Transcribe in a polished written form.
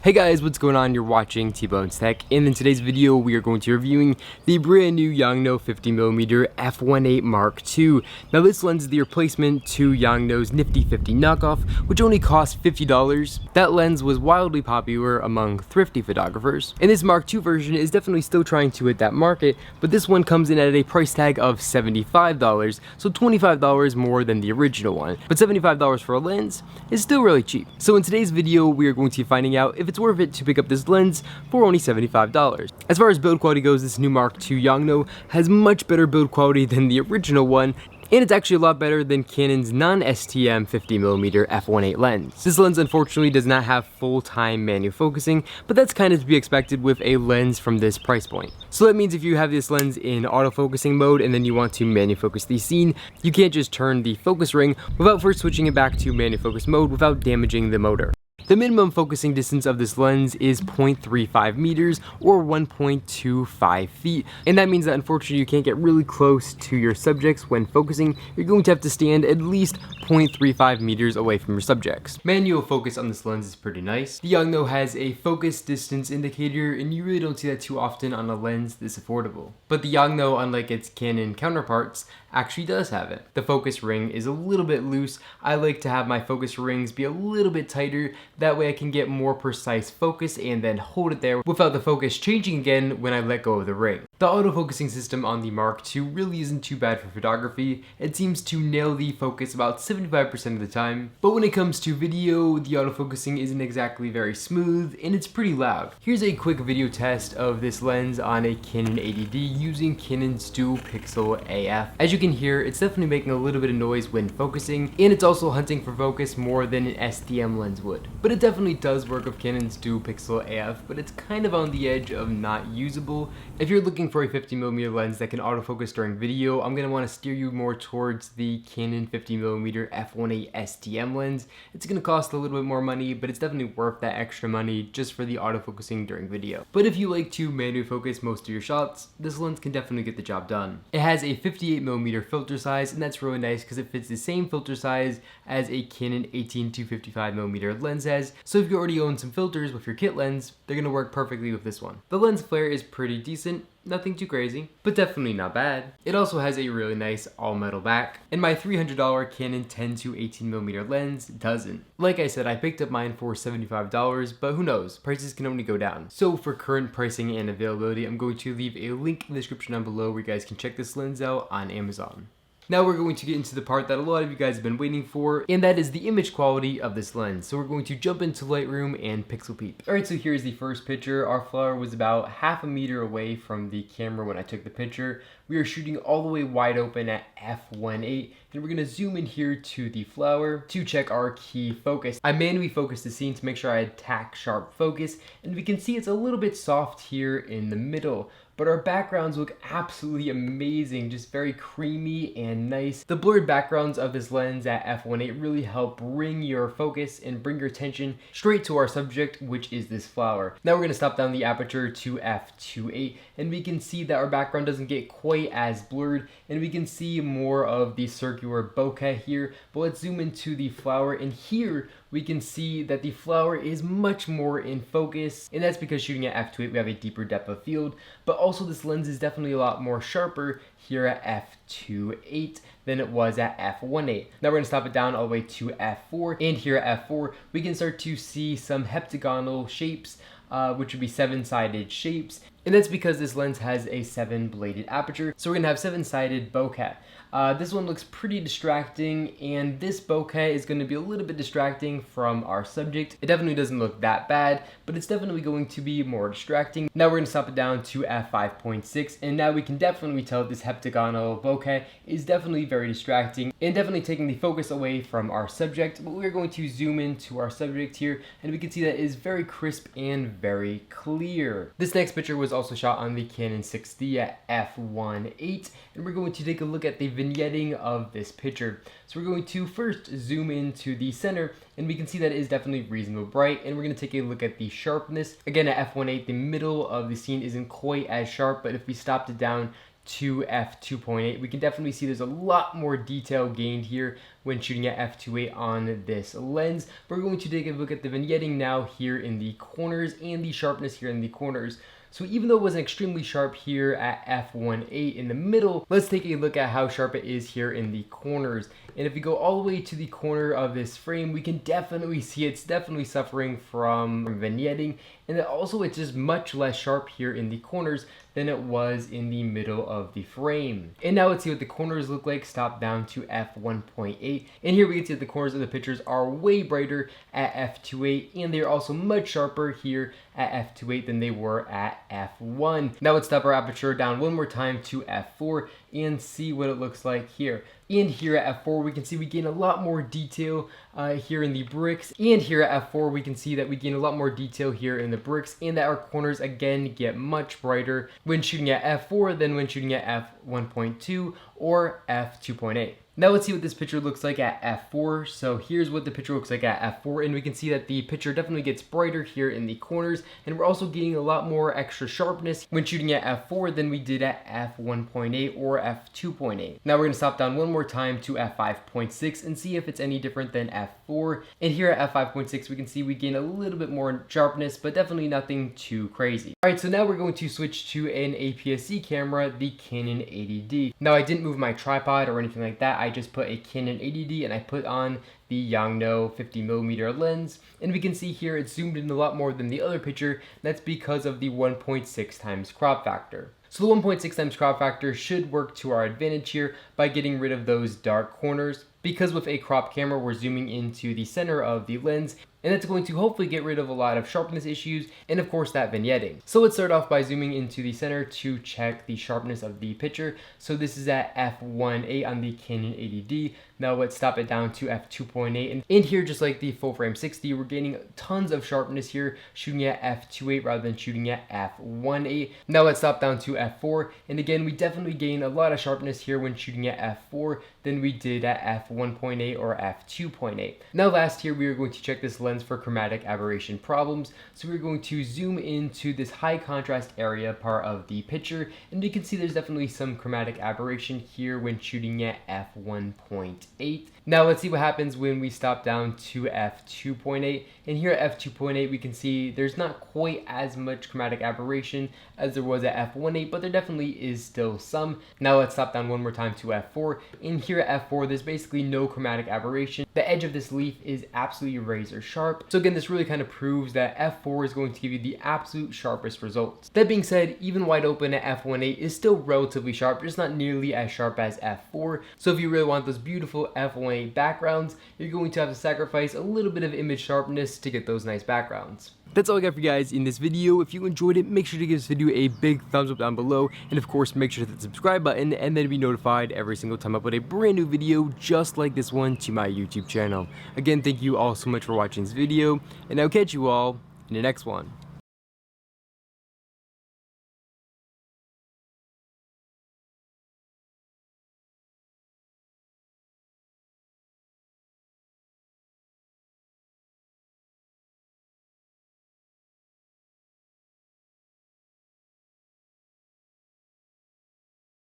Hey guys, what's going on? You're watching T-Bones Tech, and in today's video we are going to be reviewing the brand new Yongnuo 50mm F1.8 Mark II. Now this lens is the replacement to Yongnuo's nifty 50 knockoff, which only costs $50. That lens was wildly popular among thrifty photographers, and this Mark II version is definitely still trying to hit that market, but this one comes in at a price tag of $75, so $25 more than the original one. But $75 for a lens is still really cheap. So in today's video we are going to be finding out if it's worth it to pick up this lens for only $75. As far as build quality goes, this new Mark II Yongnuo has much better build quality than the original one, and it's actually a lot better than Canon's non-STM 50mm F1.8 lens. This lens unfortunately does not have full-time manual focusing, but that's kind of to be expected with a lens from this price point. So that means if you have this lens in autofocusing mode and then you want to manual focus the scene, you can't just turn the focus ring without first switching it back to manual focus mode without damaging the motor. The minimum focusing distance of this lens is 0.35 meters or 1.25 feet, and that means that unfortunately you can't get really close to your subjects when focusing. You're going to have to stand at least 0.35 meters away from your subjects. Manual focus on this lens is pretty nice. The Yongnuo has a focus distance indicator, and you really don't see that too often on a lens this affordable. But the Yongnuo, unlike its Canon counterparts, actually does have it. The focus ring is a little bit loose. I like to have my focus rings be a little bit tighter. That way I can get more precise focus and then hold it there without the focus changing again when I let go of the ring. The autofocusing system on the Mark II really isn't too bad for photography. It seems to nail the focus about 75% of the time. But when it comes to video, the autofocusing isn't exactly very smooth and it's pretty loud. Here's a quick video test of this lens on a Canon 80D using Canon's II Pixel AF. As you can hear, it's definitely making a little bit of noise when focusing, and it's also hunting for focus more than an STM lens would. But it definitely does work with Canon's II Pixel AF, but it's kind of on the edge of not usable. If you're looking for a 50mm lens that can autofocus during video, I'm going to want to steer you more towards the Canon 50mm F1.8 STM lens. It's going to cost a little bit more money, but it's definitely worth that extra money just for the autofocusing during video. But if you like to manually focus most of your shots, this lens can definitely get the job done. It has a 58mm filter size, and that's really nice because it fits the same filter size as a Canon 18-55mm lens has. So if you already own some filters with your kit lens, they're going to work perfectly with this one. The lens flare is pretty decent. Nothing too crazy, but definitely not bad. It also has a really nice all-metal back, and my $300 Canon 10-18mm lens doesn't. Like I said, I picked up mine for $75, but who knows, prices can only go down. So for current pricing and availability, I'm going to leave a link in the description down below where you guys can check this lens out on Amazon. Now we're going to get into the part that a lot of you guys have been waiting for, and that is the image quality of this lens. So we're going to jump into Lightroom and pixel peep. Alright, so here's the first picture. Our flower was about half a meter away from the camera when I took the picture. We are shooting all the way wide open at f1.8, and we're going to zoom in here to the flower to check our key focus. I manually focused the scene to make sure I had tack sharp focus, and we can see it's a little bit soft here in the middle. But our backgrounds look absolutely amazing, just very creamy and nice. The blurred backgrounds of this lens at f1.8 really help bring your focus and bring your attention straight to our subject, which is this flower. Now we're going to stop down the aperture to f2.8, and we can see that our background doesn't get quite as blurred, and we can see more of the circular bokeh here. But let's zoom into the flower, and here we can see that the flower is much more in focus, and that's because shooting at f2.8 we have a deeper depth of field, but also this lens is definitely a lot more sharper here at f2.8 than it was at f1.8. Now we're going to stop it down all the way to f4, and here at f4 we can start to see some heptagonal shapes, which would be 7-sided shapes, and that's because this lens has a 7-bladed aperture, so we're going to have 7-sided bokeh. This one looks pretty distracting, and this bokeh is going to be a little bit distracting from our subject. It definitely doesn't look that bad, but it's definitely going to be more distracting. Now we're going to stop it down to f5.6, and now we can definitely tell this heptagonal bokeh is definitely very distracting and definitely taking the focus away from our subject. But we're going to zoom into our subject here, and we can see that it is very crisp and very clear. This next picture was also shot on the Canon 6D at f1.8, and we're going to take a look at the vignetting of this picture. So we're going to first zoom into the center, and we can see that it is definitely reasonably bright, and we're going to take a look at the sharpness. Again, at f1.8 the middle of the scene isn't quite as sharp, but if we stopped it down to f2.8, we can definitely see there's a lot more detail gained here when shooting at f2.8 on this lens. We're going to take a look at the vignetting now here in the corners and the sharpness here in the corners. So even though it wasn't extremely sharp here at f1.8 in the middle, let's take a look at how sharp it is here in the corners. And if we go all the way to the corner of this frame, we can definitely see it's definitely suffering from vignetting. And then also it's just much less sharp here in the corners than it was in the middle of the frame. And now let's see what the corners look like, stop down to f1.8. And here we can see that the corners of the pictures are way brighter at f2.8, and they're also much sharper here at f2.8 than they were at f1. Now let's stop our aperture down one more time to f4 and see what it looks like here. And here at f4 we can see we gain a lot more detail here in the bricks, and here at f4 we can see that we gain a lot more detail here in the bricks, and that our corners again get much brighter when shooting at f4 than when shooting at f1.2 or f2.8. Now let's see what this picture looks like at f4. So here's what the picture looks like at f4, and we can see that the picture definitely gets brighter here in the corners, and we're also getting a lot more extra sharpness when shooting at f4 than we did at f1.8 or f2.8. Now we're going to stop down one more time to f5.6 and see if it's any different than f4. And here at f5.6 we can see we gain a little bit more sharpness, but definitely nothing too crazy. Alright, so now we're going to switch to an APS-C camera, the Canon 80D. Now I didn't move my tripod or anything like that. I just put a Canon 80D and I put on the Yongnuo 50mm lens, and we can see here it's zoomed in a lot more than the other picture. That's because of the 1.6 times crop factor. So the 1.6 times crop factor should work to our advantage here by getting rid of those dark corners, because with a crop camera we're zooming into the center of the lens, and that's going to hopefully get rid of a lot of sharpness issues and of course that vignetting. So let's start off by zooming into the center to check the sharpness of the picture. So this is at f1.8 on the Canon 80D. Now let's stop it down to f2.8, and here, just like the full frame 60, we're gaining tons of sharpness here shooting at f2.8 rather than shooting at f1.8. Now let's stop down to f4, and again we definitely gain a lot of sharpness here when shooting at f4 than we did at f1.8 or f2.8. Now last here we are going to check this lens for chromatic aberration problems. So we're going to zoom into this high contrast area part of the picture, and you can see there's definitely some chromatic aberration here when shooting at f1.8. Now let's see what happens when we stop down to f2.8, and here at f2.8 we can see there's not quite as much chromatic aberration as there was at f1.8, but there definitely is still some. Now let's stop down one more time to f4, and here at f4 there's basically no chromatic aberration. The edge of this leaf is absolutely razor sharp. So again, this really kind of proves that f4 is going to give you the absolute sharpest results. That being said, even wide open at f1.8 is still relatively sharp, just not nearly as sharp as f4. So if you really want those beautiful f1.8 backgrounds, you're going to have to sacrifice a little bit of image sharpness to get those nice backgrounds. That's all I got for you guys in this video. If you enjoyed it, make sure to give this video a big thumbs up down below, and of course make sure to hit the subscribe button and then be notified every single time I upload a brand new video just like this one to my YouTube channel. Again, thank you all so much for watching this video, and I'll catch you all in the next one.